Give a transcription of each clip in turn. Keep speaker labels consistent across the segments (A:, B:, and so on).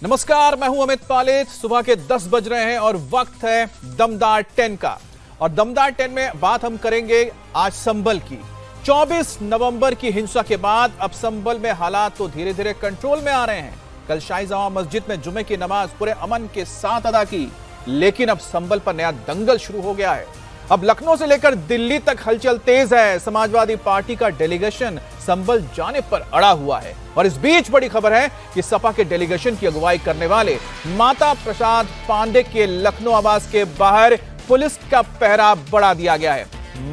A: नमस्कार, मैं हूं अमित पालेत। सुबह के 10 बज रहे हैं और वक्त है दमदार 10 का। और दमदार 10 में बात हम करेंगे आज संभल की। 24 नवंबर की हिंसा के बाद अब संभल में हालात तो धीरे धीरे कंट्रोल में आ रहे हैं। कल शाही जामा मस्जिद में जुमे की नमाज पूरे अमन के साथ अदा की, लेकिन अब संभल पर नया दंगल शुरू हो गया है। अब लखनऊ से लेकर दिल्ली तक हलचल तेज है। समाजवादी पार्टी का डेलीगेशन संभल जाने पर अड़ा हुआ है और इस बीच बड़ी खबर है कि सपा के डेलीगेशन की अगुवाई करने वाले माता प्रसाद पांडे के लखनऊ आवास के बाहर पुलिस का पहरा बढ़ा दिया गया है।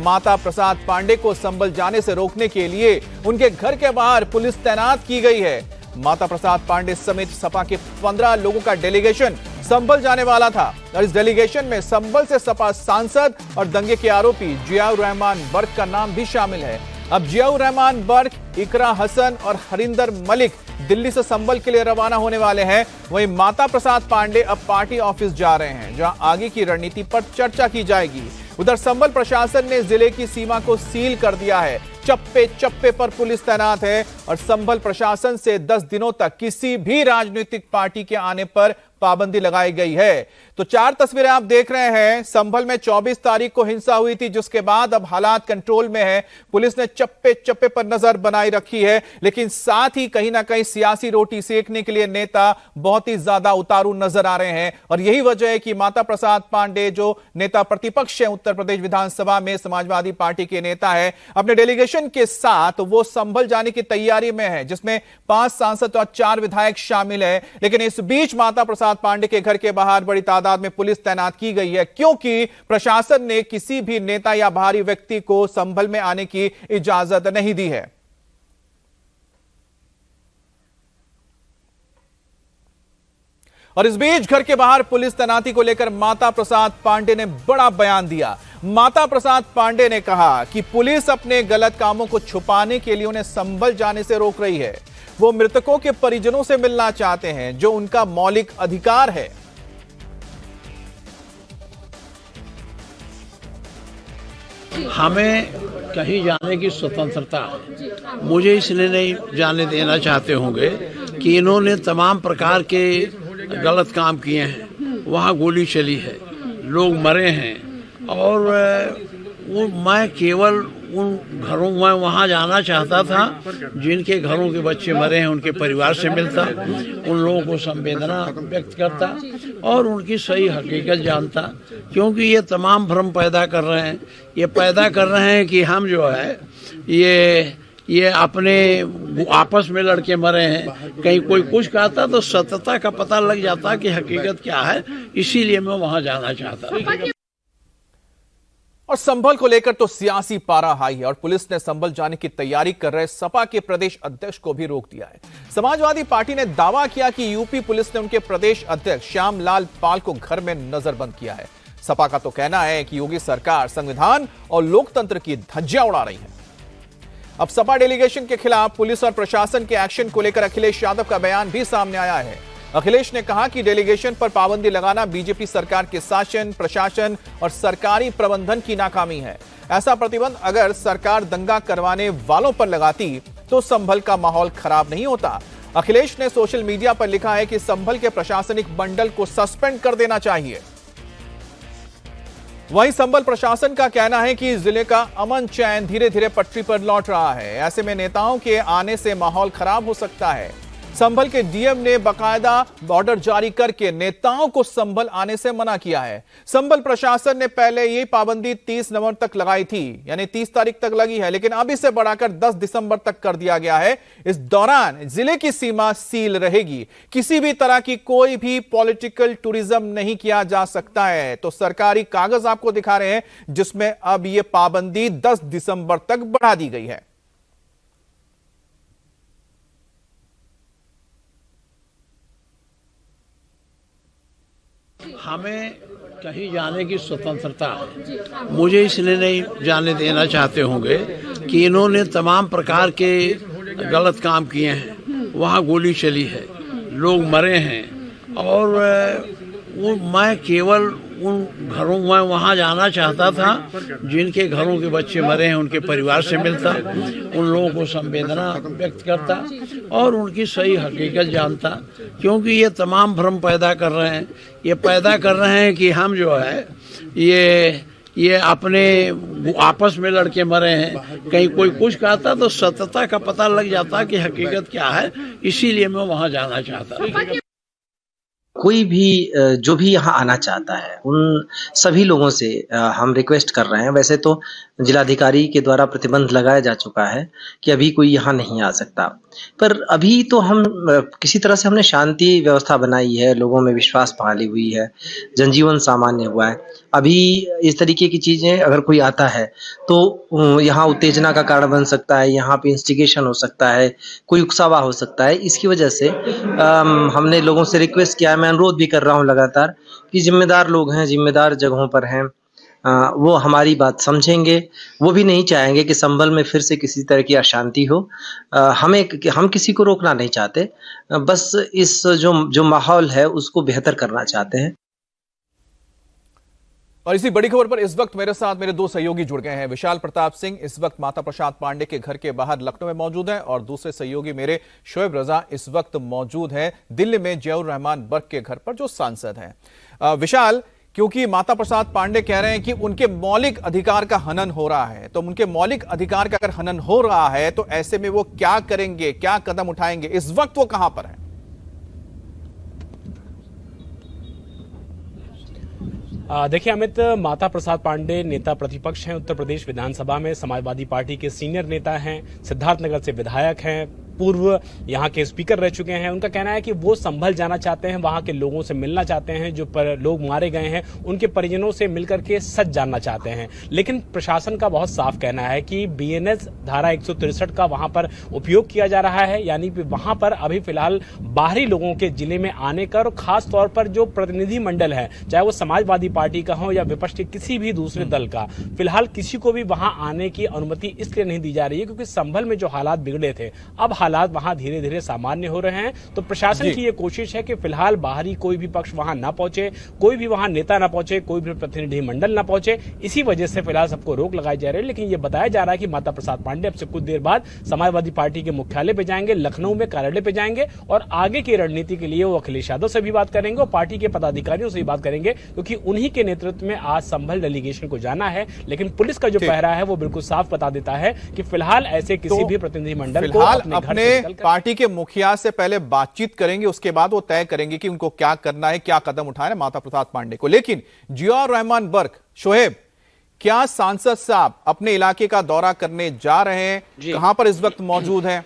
A: माता प्रसाद पांडे को संभल जाने से रोकने के लिए उनके घर के बाहर पुलिस तैनात की गई है। माता प्रसाद पांडे समेत सपा के 15 लोगों का डेलीगेशन संभल जाने वाला था और इस डेलीगेशन में संभल से सपा सांसद और दंगे के आरोपी जियाउर रहमान बर्क का नाम भी शामिल है। अब जियाउर रहमान बर्क, इकरा हसन और हरिंदर मलिक दिल्ली से संभल के लिए रवाना होने वाले हैं। वहीं माता प्रसाद पांडे अब पार्टी ऑफिस जा रहे हैं, जहां आगे की रणनीति पर चर्चा की जाएगी। उधर संभल प्रशासन ने जिले की सीमा को सील कर दिया है। चप्पे चप्पे पर पुलिस तैनात है और संभल प्रशासन से 10 दिनों तक किसी भी राजनीतिक पार्टी के आने पर पाबंदी लगाई गई है। तो 4 तस्वीरें आप देख रहे हैं। संभल में 24 तारीख को हिंसा हुई थी, जिसके बाद अब हालात कंट्रोल में है। पुलिस ने चप्पे चप्पे पर नजर बनाई रखी है, लेकिन साथ ही कहीं ना कहीं सियासी रोटी सेकने के लिए नेता बहुत ही ज्यादा उतारू नजर आ रहे हैं। और यही वजह है कि माता प्रसाद पांडे, जो नेता प्रतिपक्ष है उत्तर प्रदेश विधानसभा में, समाजवादी पार्टी के नेता है, अपने डेलीगेशन के साथ वो संभल जाने की तैयारी में है, जिसमें 5 सांसद और 4 विधायक शामिल है। लेकिन इस बीच माता प्रसाद पांडे के घर के बाहर बड़ी तादाद में पुलिस तैनात की गई है, क्योंकि प्रशासन ने किसी भी नेता या बाहरी व्यक्ति को संभल में आने की इजाजत नहीं दी है। और इस बीच घर के बाहर पुलिस तैनाती को लेकर माता प्रसाद पांडे ने बड़ा बयान दिया। माता प्रसाद पांडे ने कहा कि पुलिस अपने गलत कामों को छुपाने के लिए उन्हें संभल जाने से रोक रही है। वो मृतकों के परिजनों से मिलना चाहते हैं, जो उनका मौलिक अधिकार है।
B: हमें कहीं जाने की स्वतंत्रता है। मुझे इसलिए नहीं जाने देना चाहते होंगे कि इन्होंने तमाम प्रकार के गलत काम किए हैं। वहाँ गोली चली है, लोग मरे हैं, और वो मैं केवल उन घरों में वहाँ जाना चाहता था जिनके घरों के बच्चे मरे हैं, उनके परिवार से मिलता, उन लोगों को संवेदना व्यक्त करता और उनकी सही हकीकत जानता। क्योंकि ये तमाम भ्रम पैदा कर रहे हैं। ये पैदा कर रहे हैं कि हम जो है ये अपने आपस में लड़के मरे हैं। कहीं कोई कुछ कहता तो सत्यता का पता लग जाता कि हकीकत क्या है। इसीलिए मैं वहाँ जाना चाहता।
A: और संभल को लेकर तो सियासी पारा हाई है और पुलिस ने संभल जाने की तैयारी कर रहे सपा के प्रदेश अध्यक्ष को भी रोक दिया है। समाजवादी पार्टी ने दावा किया कि यूपी पुलिस ने उनके प्रदेश अध्यक्ष श्यामलाल पाल को घर में नजरबंद किया है। सपा का तो कहना है कि योगी सरकार संविधान और लोकतंत्र की धज्जियां उड़ा रही है। अब सपा डेलीगेशन के खिलाफ पुलिस और प्रशासन के एक्शन को लेकर अखिलेश यादव का बयान भी सामने आया है। अखिलेश ने कहा कि डेलीगेशन पर पाबंदी लगाना बीजेपी सरकार के शासन, प्रशासन और सरकारी प्रबंधन की नाकामी है। ऐसा प्रतिबंध अगर सरकार दंगा करवाने वालों पर लगाती तो संभल का माहौल खराब नहीं होता। अखिलेश ने सोशल मीडिया पर लिखा है कि संभल के प्रशासनिक मंडल को सस्पेंड कर देना चाहिए। वहीं संभल प्रशासन का कहना है कि जिले का अमन चैन धीरे धीरे पटरी पर लौट रहा है। ऐसे में नेताओं के आने से माहौल खराब हो सकता है। संभल के डीएम ने बाकायदा ऑर्डर जारी करके नेताओं को संभल आने से मना किया है। संभल प्रशासन ने पहले ये पाबंदी 30 नवंबर तक लगाई थी, यानी 30 तारीख तक लगी है, लेकिन अब इसे बढ़ाकर 10 दिसंबर तक कर दिया गया है। इस दौरान जिले की सीमा सील रहेगी। किसी भी तरह की कोई भी पॉलिटिकल टूरिज्म नहीं किया जा सकता है। तो सरकारी कागज आपको दिखा रहे हैं, जिसमें अब यह पाबंदी 10 दिसंबर तक बढ़ा दी गई है।
B: हमें कहीं जाने की स्वतंत्रता है। मुझे इसलिए नहीं जाने देना चाहते होंगे कि इन्होंने तमाम प्रकार के गलत काम किए हैं। वहाँ गोली चली है, लोग मरे हैं, और वो मैं केवल उन घरों में वहाँ जाना चाहता था जिनके घरों के बच्चे मरे हैं, उनके परिवार से मिलता, उन लोगों को संवेदना व्यक्त करता और उनकी सही हकीकत जानता। क्योंकि ये तमाम भ्रम पैदा कर रहे हैं, ये पैदा कर रहे हैं कि हम जो है ये अपने आपस में लड़के मरे हैं। कहीं कोई कुछ कहता तो सत्यता का पता लग जाता कि हकीकत क्या है, इसीलिए मैं वहाँ जाना चाहता था।
C: कोई भी जो भी यहाँ आना चाहता है उन सभी लोगों से हम रिक्वेस्ट कर रहे हैं। वैसे तो जिलाधिकारी के द्वारा प्रतिबंध लगाया जा चुका है कि अभी कोई यहाँ नहीं आ सकता, पर अभी तो हम किसी तरह से हमने शांति व्यवस्था बनाई है, लोगों में विश्वास बहाली हुई है, जनजीवन सामान्य हुआ है। अभी इस तरीके की चीजें अगर कोई आता है तो यहाँ उत्तेजना का कारण बन सकता है, यहाँ पे इंस्टिगेशन हो सकता है, कोई उकसावा हो सकता है। इसकी वजह से हमने लोगों से रिक्वेस्ट किया है, मैं अनुरोध भी कर रहा हूँ लगातार कि जिम्मेदार लोग हैं, जिम्मेदार जगहों पर हैं, वो हमारी बात समझेंगे। वो भी नहीं चाहेंगे कि संभल में फिर से किसी तरह की अशांति हो। हम किसी को रोकना नहीं चाहते, बस इस जो माहौल है उसको बेहतर करना चाहते हैं।
A: और इसी बड़ी खबर पर इस वक्त मेरे साथ मेरे दो सहयोगी जुड़ गए हैं। विशाल प्रताप सिंह इस वक्त माता प्रसाद पांडे के घर के बाहर लखनऊ में मौजूद हैं और दूसरे सहयोगी मेरे शोएब रजा इस वक्त मौजूद हैं दिल्ली में जियाउर रहमान बर्क के घर पर, जो सांसद हैं। विशाल, क्योंकि माता प्रसाद पांडे कह रहे हैं कि उनके मौलिक अधिकार का हनन हो रहा है, तो उनके मौलिक अधिकार का अगर हनन हो रहा है तो ऐसे में वो क्या करेंगे, क्या कदम उठाएंगे? इस वक्त वो कहां पर है?
D: देखिए अमित, माता प्रसाद पांडे नेता प्रतिपक्ष हैं उत्तर प्रदेश विधानसभा में, समाजवादी पार्टी के सीनियर नेता हैं, सिद्धार्थनगर से विधायक हैं, पूर्व यहाँ के स्पीकर रह चुके हैं। उनका कहना है कि वो संभल जाना चाहते हैं, वहाँ के लोगों से मिलना चाहते हैं, जो लोग मारे गए हैं उनके परिजनों से मिलकर के सच जानना चाहते हैं। लेकिन प्रशासन का बहुत साफ कहना है कि बीएनएस धारा 163 का वहाँ पर उपयोग किया जा रहा है, यानी कि वहाँ पर अभी फिलहाल बाहरी लोगों के जिले में आने का, और खास तौर पर जो प्रतिनिधि मंडल है, चाहे वो समाजवादी पार्टी का हो या विपक्ष के किसी भी दूसरे दल का, फिलहाल किसी को भी वहां आने की अनुमति इसलिए नहीं दी जा रही है क्योंकि संभल में जो हालात बिगड़े थे, अब हालात वहां धीरे धीरे सामान्य हो रहे हैं। तो प्रशासन की ये कोशिश है कि फिलहाल बाहरी कोई भी पक्ष वहां ना पहुंचे, कोई भी वहां नेता ना पहुंचे, कोई भी प्रतिनिधि मंडल ना पहुंचे। इसी वजह से फिलहाल सबको रोक लगाई जा रही है। लेकिन ये बताया जा रहा है कि माता प्रसाद पांडे अब से कुछ देर बाद समाजवादी पार्टी के मुख्यालय पे जाएंगे, लखनऊ में कार्यालय पे जाएंगे, और आगे की रणनीति के लिए वो अखिलेश यादव से भी बात करेंगे और पार्टी के पदाधिकारियों से भी बात करेंगे, क्योंकि उन्हीं के नेतृत्व में आज संभल डेलीगेशन को जाना है। लेकिन पुलिस का जो पहरा है वो बिल्कुल साफ बता देता है कि फिलहाल ऐसे किसी भी प्रतिनिधिमंडल को
A: अपने पार्टी के मुखिया से पहले बातचीत करेंगे, उसके बाद वो तय करेंगे कि उनको क्या करना है, क्या कदम उठाना है माता प्रसाद पांडे को। लेकिन जियाउर रहमान बर्क, शोएब, क्या सांसद साहब अपने इलाके का दौरा करने जा रहे हैं? कहां पर इस वक्त मौजूद हैं?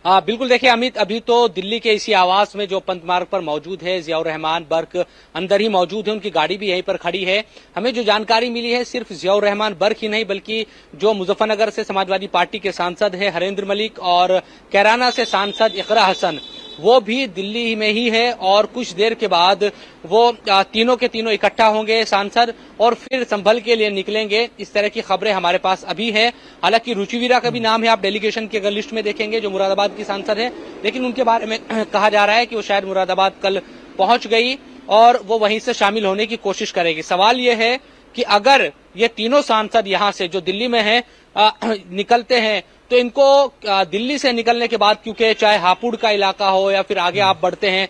E: बिल्कुल, देखिए अमित, अभी तो दिल्ली के इसी आवास में जो पंत मार्ग पर मौजूद है जियाउर रहमान बर्क अंदर ही मौजूद है, उनकी गाड़ी भी यहीं पर खड़ी है। हमें जो जानकारी मिली है सिर्फ जियाउर रहमान बर्क ही नहीं बल्कि जो मुजफ्फरनगर से समाजवादी पार्टी के सांसद है हरेंद्र मलिक और कैराना से सांसद इकरा हसन, वो भी दिल्ली में ही है, और कुछ देर के बाद वो तीनों के तीनों इकट्ठा होंगे सांसद और फिर संभल के लिए निकलेंगे। इस तरह की खबरें हमारे पास अभी है। हालांकि रुचिवीरा का भी नाम है, आप डेलीगेशन की अगर लिस्ट में देखेंगे, जो मुरादाबाद की सांसद है, लेकिन उनके बारे में कहा जा रहा है कि वो शायद मुरादाबाद कल पहुंच गई और वो वहीं से शामिल होने की कोशिश करेगी। सवाल ये है कि अगर ये तीनों सांसद यहाँ से जो दिल्ली में है निकलते हैं तो इनको दिल्ली से निकलने के बाद, क्योंकि चाहे हापुड़ का इलाका हो या फिर आगे आप बढ़ते हैं,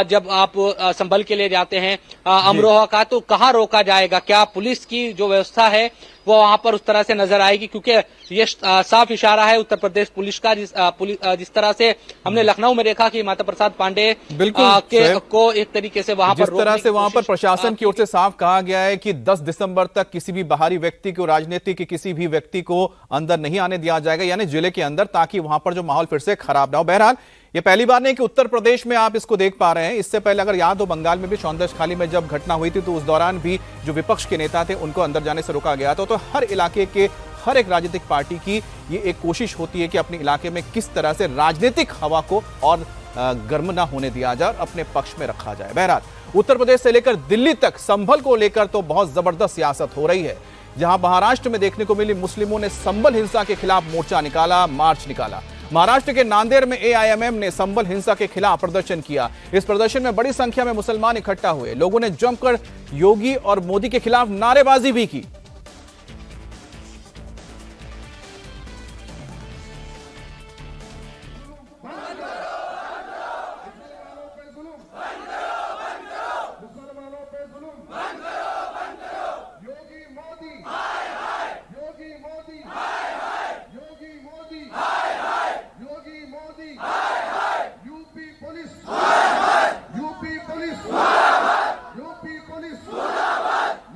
E: जब आप संभल के लिए जाते हैं अमरोहा का, तो कहाँ रोका जाएगा? क्या पुलिस की जो व्यवस्था है वो वहां पर उस तरह से नजर आएगी? क्योंकि ये साफ इशारा है उत्तर प्रदेश पुलिस का, जिस तरह से हमने लखनऊ में देखा कि माता प्रसाद पांडे को एक तरीके से वहां पर,
A: जिस तरह से वहां पर प्रशासन की ओर से साफ कहा गया है कि 10 दिसंबर तक किसी भी बाहरी व्यक्ति को, राजनीति के किसी भी व्यक्ति को अंदर नहीं आने दिया जाएगा, यानी जिले के अंदर, ताकि वहां पर जो माहौल फिर से खराब ना हो। बहरहाल ये पहली बार नहीं कि उत्तर प्रदेश में आप इसको देख पा रहे हैं। इससे पहले अगर याद हो, बंगाल में भी सौंदर्यखाली में जब घटना हुई थी तो उस दौरान भी जो विपक्ष के नेता थे उनको अंदर जाने से रोका गया था। तो हर इलाके के हर एक राजनीतिक पार्टी की ये एक कोशिश होती है कि अपने इलाके में किस तरह से राजनीतिक हवा को और गर्म ना होने दिया जाए और अपने पक्ष में रखा जाए। बहरहाल उत्तर प्रदेश से लेकर दिल्ली तक संभल को लेकर तो बहुत जबरदस्त सियासत हो रही है। जहां महाराष्ट्र में देखने को मिली, मुस्लिमों ने संभल हिंसा के खिलाफ मोर्चा निकाला, मार्च निकाला। महाराष्ट्र के नांदेड़ में एआईएमएम ने संभल हिंसा के खिलाफ प्रदर्शन किया। इस प्रदर्शन में बड़ी संख्या में मुसलमान इकट्ठा हुए। लोगों ने जमकर योगी और मोदी के खिलाफ नारेबाजी भी की।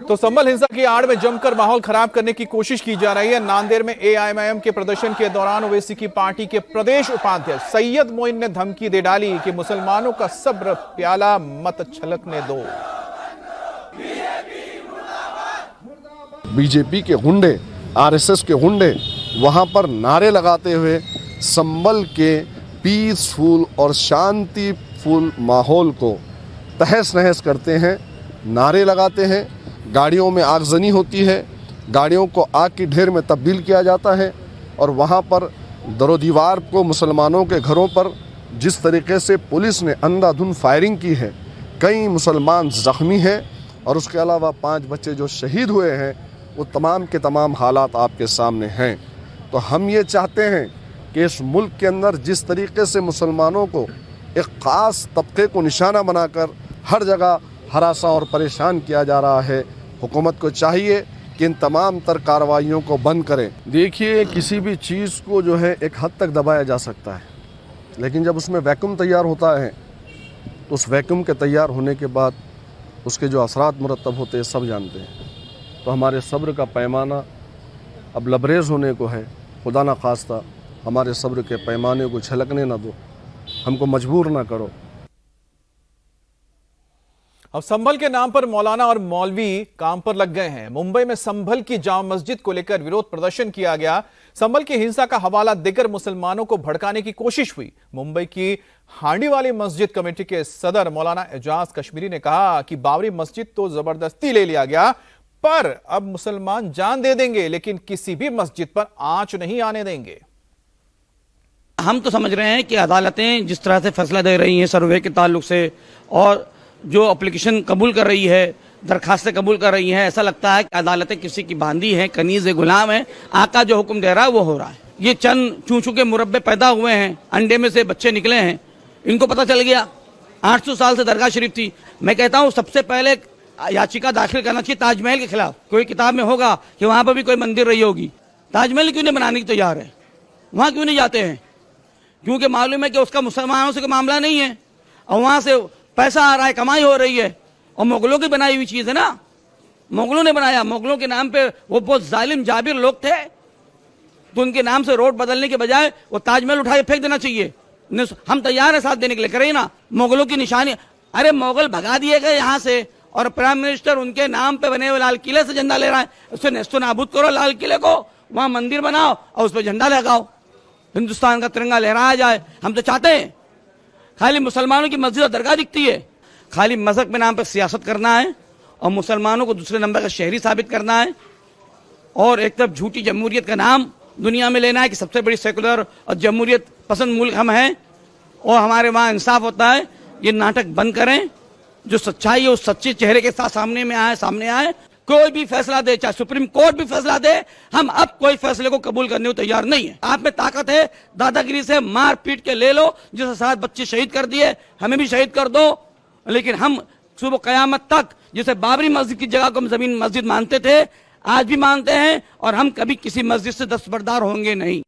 A: तो संभल हिंसा की आड़ में जमकर माहौल खराब करने की कोशिश की जा रही है। नांदेड़ में एआईएमआईएम के प्रदर्शन के दौरान ओवैसी की पार्टी के प्रदेश उपाध्यक्ष सैयद मोइन ने धमकी दे डाली कि मुसलमानों का सब्र प्याला मत छलकने दो।
F: बीजेपी के गुंडे, आरएसएस के गुंडे वहां पर नारे लगाते हुए संभल के पीसफुल और शांतिफुल माहौल को तहस नहस करते हैं, नारे लगाते हैं। गाड़ियों में आगजनी होती है, गाड़ियों को आग की ढेर में तब्दील किया जाता है और वहाँ पर दरो दीवार को मुसलमानों के घरों पर जिस तरीके से पुलिस ने अंधाधुंध फायरिंग की है, कई मुसलमान ज़ख्मी हैं और उसके अलावा 5 बच्चे जो शहीद हुए हैं, वो तमाम के तमाम हालात आपके सामने हैं। तो हम ये चाहते हैं कि इस मुल्क के अंदर जिस तरीके से मुसलमानों को एक ख़ास तबके को निशाना बनाकर हर जगह हरासा और परेशान किया जा रहा है, हुकूमत को चाहिए कि इन तमाम तर कार्रवाइयों को बंद करें। देखिए, किसी भी चीज़ को जो है एक हद तक दबाया जा सकता है, लेकिन जब उसमें वैक्यूम तैयार होता है तो उस वैक्यूम के तैयार होने के बाद उसके जो असरात मुरतब होते हैं सब जानते हैं। तो हमारे सब्र का पैमाना अब लबरेज होने को है। खुदा ना खास्ता हमारे सब्र के पैमाने को छलकने ना दो, हमको मजबूर ना करो।
A: अब संभल के नाम पर मौलाना और मौलवी काम पर लग गए हैं। मुंबई में संभल की जामा मस्जिद को लेकर विरोध प्रदर्शन किया गया। संभल की हिंसा का हवाला देकर मुसलमानों को भड़काने की कोशिश हुई। मुंबई की हांडी वाली मस्जिद कमेटी के सदर मौलाना एजाज कश्मीरी ने कहा कि बाबरी मस्जिद तो जबरदस्ती ले लिया गया, पर अब मुसलमान जान दे देंगे, लेकिन किसी भी मस्जिद पर आंच नहीं आने देंगे।
G: हम तो समझ रहे हैं कि अदालतें जिस तरह से फैसला दे रही हैं सर्वे के ताल्लुक से और जो एप्लीकेशन कबूल कर रही है, दरखास्तें कबूल कर रही हैं, ऐसा लगता है कि अदालतें किसी की बांदी हैं, कनीज है, गुलाम है। आका जो हुक्म दे रहा है वो हो रहा है। ये चंद चूचू के मुरब्बे पैदा हुए हैं, अंडे में से बच्चे निकले हैं, इनको पता चल गया 800 साल से दरगाह शरीफ थी। मैं कहता हूँ सबसे पहले याचिका दाखिल करना चाहिए ताजमहल के खिलाफ। कोई किताब में होगा कि वहाँ पर भी कोई मंदिर रही होगी, ताजमहल क्यों नहीं बनाने की तैयार है, वहाँ क्यों नहीं जाते हैं? क्योंकि मालूम है कि उसका मुसलमानों से कोई मामला नहीं है और वहाँ से पैसा आ रहा है, कमाई हो रही है। और मुगलों की बनाई हुई चीज़ है ना, मुगलों ने बनाया। मुगलों के नाम पे वो बहुत जालिम जाबिर लोग थे, तो उनके नाम से रोड बदलने के बजाय वो ताजमहल उठा के फेंक देना चाहिए। हम तैयार है साथ देने के लिए, करें ना। मुगलों की निशानी, अरे मुगल भगा दिए गए यहाँ से और प्राइम मिनिस्टर उनके नाम पे बने हुए लाल किले से झंडा ले रहा है। उससे नेस्तो नाबूद करो लाल किले को, वहाँ मंदिर बनाओ और उस पर झंडा लगाओ, हिंदुस्तान का तिरंगा लहराया जाए। हम तो चाहते हैं। खाली मुसलमानों की मस्जिद और दरगाह दिखती है, खाली मजहब के नाम पर सियासत करना है और मुसलमानों को दूसरे नंबर का शहरी साबित करना है और एक तरफ झूठी जमहूरियत का नाम दुनिया में लेना है कि सबसे बड़ी सेकुलर और जमहूरियत पसंद मुल्क हम हैं और हमारे वहाँ इंसाफ होता है। ये नाटक बंद करें, जो सच्चाई है उस सच्चे चेहरे के साथ सामने आए। कोई भी फैसला दे, चाहे सुप्रीम कोर्ट भी फैसला दे, हम अब कोई फैसले को कबूल करने को तैयार नहीं है। आप में ताकत है, दादागिरी से मार पीट के ले लो, जिसके साथ बच्चे शहीद कर दिए, हमें भी शहीद कर दो। लेकिन हम सुबह कयामत तक जिसे बाबरी मस्जिद की जगह को हम जमीन मस्जिद मानते थे, आज भी मानते हैं और हम कभी किसी मस्जिद से दस्तबरदार होंगे नहीं।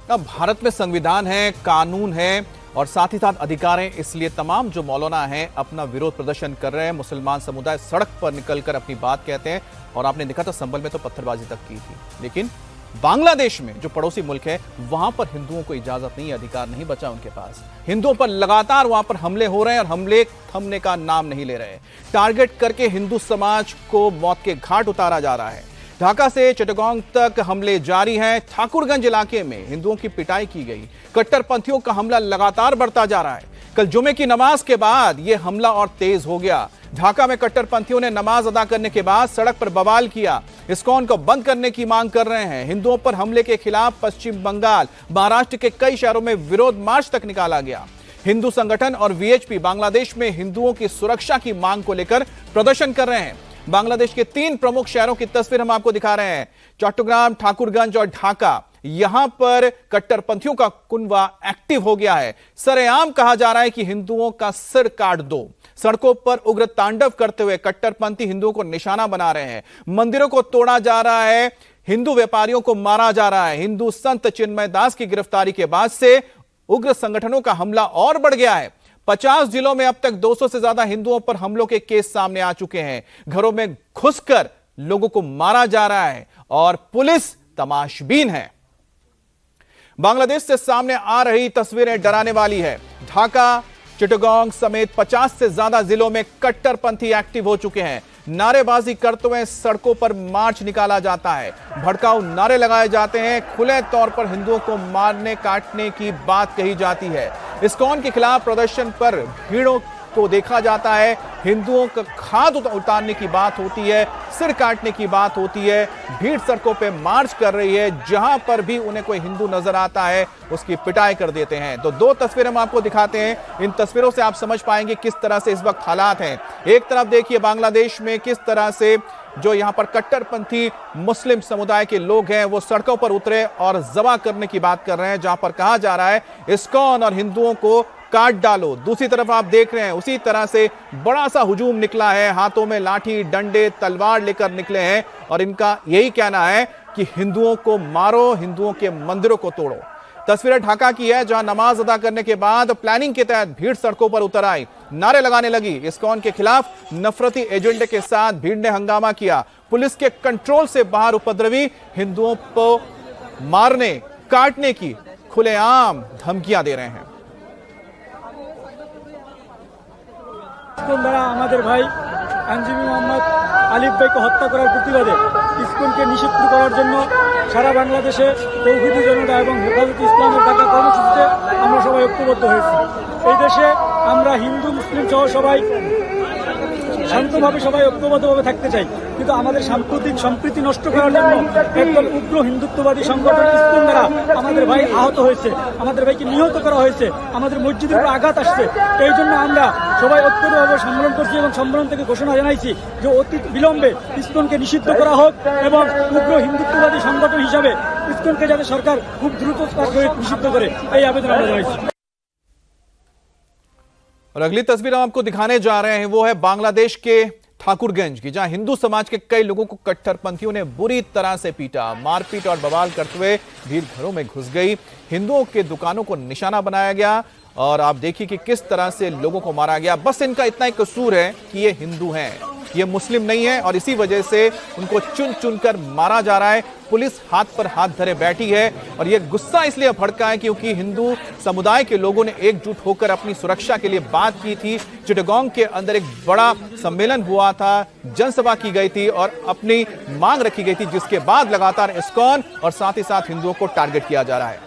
A: अब भारत में संविधान है, कानून है और साथ ही साथ अधिकार हैं, इसलिए तमाम जो मौलाना हैं अपना विरोध प्रदर्शन कर रहे हैं। मुसलमान समुदाय सड़क पर निकलकर अपनी बात कहते हैं और आपने देखा था संभल में तो पत्थरबाजी तक की थी। लेकिन बांग्लादेश में जो पड़ोसी मुल्क है, वहां पर हिंदुओं को इजाजत नहीं है, अधिकार नहीं बचा उनके पास। हिंदुओं पर लगातार वहां पर हमले हो रहे हैं और हमले थमने का नाम नहीं ले रहे। टारगेट करके हिंदू समाज को मौत के घाट उतारा जा रहा है। ढाका से चिटगांव तक हमले जारी हैं। ठाकुरगंज इलाके में हिंदुओं की पिटाई की गई। कट्टरपंथियों का हमला लगातार बढ़ता जा रहा है। कल जुमे की नमाज के बाद यह हमला और तेज हो गया। ढाका में कट्टरपंथियों ने नमाज अदा करने के बाद सड़क पर बवाल किया। इस्कॉन को बंद करने की मांग कर रहे हैं। हिंदुओं पर हमले के खिलाफ पश्चिम बंगाल, महाराष्ट्र के कई शहरों में विरोध मार्च तक निकाला गया। हिंदू संगठन और वीएचपी बांग्लादेश में हिंदुओं की सुरक्षा की मांग को लेकर प्रदर्शन कर रहे हैं। बांग्लादेश के 3 प्रमुख शहरों की तस्वीर हम आपको दिखा रहे हैं, चट्टग्राम, ठाकुरगंज और ढाका। यहां पर कट्टरपंथियों का कुनवा एक्टिव हो गया है। सरेआम कहा जा रहा है कि हिंदुओं का सिर काट दो। सड़कों पर उग्र तांडव करते हुए कट्टरपंथी हिंदुओं को निशाना बना रहे हैं। मंदिरों को तोड़ा जा रहा है, हिंदू व्यापारियों को मारा जा रहा है। हिंदू संत चिन्मय दास की गिरफ्तारी के बाद से उग्र संगठनों का हमला और बढ़ गया है। 50 जिलों में अब तक 200 से ज्यादा हिंदुओं पर हमलों के केस सामने आ चुके हैं। घरों में घुसकर लोगों को मारा जा रहा है और पुलिस तमाशबीन है। बांग्लादेश से सामने आ रही तस्वीरें डराने वाली है। ढाका, चिटगांव समेत 50 से ज्यादा जिलों में कट्टरपंथी एक्टिव हो चुके हैं। नारेबाजी करते हुए सड़कों पर मार्च निकाला जाता है, भड़काऊ नारे लगाए जाते हैं, खुले तौर पर हिंदुओं को मारने काटने की बात कही जाती है। इस्कॉन के खिलाफ प्रदर्शन पर भीड़ों को देखा जाता है। हिंदुओं का खाद उतारने की बात होती है, सिर काटने की बात होती है। भीड़ सड़कों पे मार्च कर रही है। जहां पर भी उन्हें कोई हिंदू नजर आता है उसकी पिटाई कर देते हैं। तो 2 तस्वीरें हम आपको दिखाते हैं। इन तस्वीरों से आप समझ पाएंगे किस तरह से इस वक्त हालात हैं। एक तरफ देखिए बांग्लादेश में किस तरह से जो यहां पर कट्टरपंथी मुस्लिम समुदाय के लोग हैं वो सड़कों पर उतरे और जबा करने की बात कर रहे हैं, जहां पर कहा जा रहा है इस्कॉन और हिंदुओं को काट डालो। दूसरी तरफ आप देख रहे हैं उसी तरह से बड़ा सा हुजूम निकला है। हाथों में लाठी, डंडे, तलवार लेकर निकले हैं और इनका यही कहना है कि हिंदुओं को मारो, हिंदुओं के मंदिरों को तोड़ो। तस्वीरें ढाका की है, जहां नमाज अदा करने के बाद प्लानिंग के तहत भीड़ सड़कों पर उतर आई, नारे लगाने लगी। इस्कॉन के खिलाफ नफरती एजेंडे के साथ भीड़ ने हंगामा किया। पुलिस के कंट्रोल से बाहर उपद्रवी हिंदुओं को मारने, काटने की खुलेआम धमकियां दे रहे हैं।
H: ইসকন দ্বারা আমাদের ভাই আইনজীবী মোহাম্মদ আলিফ ভাইকে হত্যা করার প্রতিবাদে ইসকনকে নিষিদ্ধ করার জন্য সারা বাংলাদেশে তৌহিদি জনতা এবং হেফাজতে ইসলামের ডাকা কর্মসূচিতে আমরা সবাই ঐক্যবদ্ধ হয়েছি। এই দেশে আমরা হিন্দু মুসলিম সহ সবাই শান্তভাবে সবাই ঐক্যবদ্ধভাবে থাকতে চাই, কিন্তু আমাদের সাম্প্রতিক সম্প্রীতি নষ্ট করার জন্য একদল উগ্র হিন্দুত্ববাদী সংগঠন ইসকন দ্বারা আমাদের ভাই আহত হয়েছে, আমাদের ভাইকে নিহত করা হয়েছে, আমাদের মসজিদের উপর আঘাত আসছে। এই জন্য আমরা সবাই ঐক্যবদ্ধভাবে সম্মেলন করছি এবং সম্মেলন থেকে ঘোষণা জানাইছি যে অতি বিলম্বে ইসকনকে নিষিদ্ধ করা হোক এবং উগ্র হিন্দুত্ববাদী সংগঠন হিসাবে ইসকনকে যাতে সরকার খুব দ্রুততার সহিত নিষিদ্ধ করে এই আবেদন আমরা জানাইছি।
A: और अगली तस्वीर हम आपको दिखाने जा रहे हैं वो है बांग्लादेश के ठाकुरगंज की, जहां हिंदू समाज के कई लोगों को कट्टरपंथियों ने बुरी तरह से पीटा। मारपीट और बवाल करते हुए भीड़ घरों में घुस गई। हिंदुओं के दुकानों को निशाना बनाया गया और आप देखिए कि किस तरह से लोगों को मारा गया। बस इनका इतना ही कसूर है कि ये हिंदू हैं, ये मुस्लिम नहीं है और इसी वजह से उनको चुन चुनकर मारा जा रहा है। पुलिस हाथ पर हाथ धरे बैठी है और यह गुस्सा इसलिए भड़का है क्योंकि हिंदू समुदाय के लोगों ने एकजुट होकर अपनी सुरक्षा के लिए बात की थी। चिटगांव के अंदर एक बड़ा सम्मेलन हुआ था, जनसभा की गई थी और अपनी मांग रखी गई थी, जिसके बाद लगातार इस्कॉन और साथ ही साथ हिंदुओं को टारगेट किया जा रहा है।